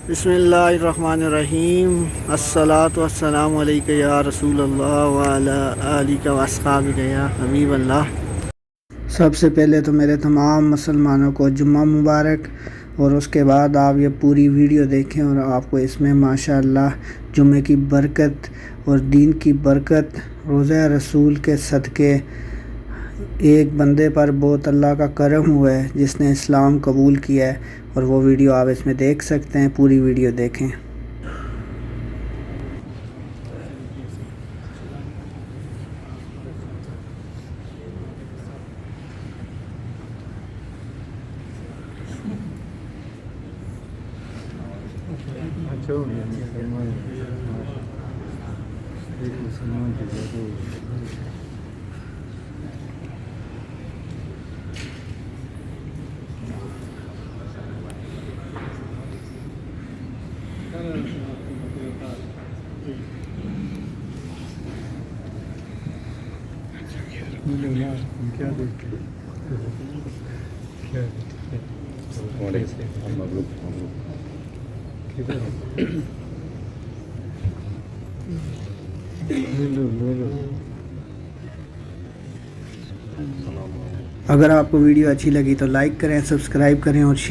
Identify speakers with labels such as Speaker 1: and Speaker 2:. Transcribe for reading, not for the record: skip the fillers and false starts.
Speaker 1: बिस्मिल्लाहिर्रहमानिर्रहीम। अस्सलातु वस्सलामु अलैका या रसूलल्लाह व अला आलिका व अस्हाबिका या हबीबल्लाह। सबसे पहले तो मेरे तमाम मुसलमानों को जुम्मा मुबारक। और उसके बाद आप ये पूरी वीडियो देखें और आपको इसमें माशाअल्लाह जुम्मे की बरकत और दीन की बरकत, रोज़ा रसूल के सदक़े एक बंदे पर बहुत अल्लाह का करम हुआ है जिसने इस्लाम कबूल किया है। और वो वीडियो आप इसमें देख सकते हैं, पूरी वीडियो देखें।
Speaker 2: अच्छा हो गया मुसलमान एक मुसलमान की ज़्यादा हो गई। क्या देखते हैं क्या
Speaker 1: अगर आपको वीडियो अच्छी लगी तो लाइक करें, सब्सक्राइब करें और शेयर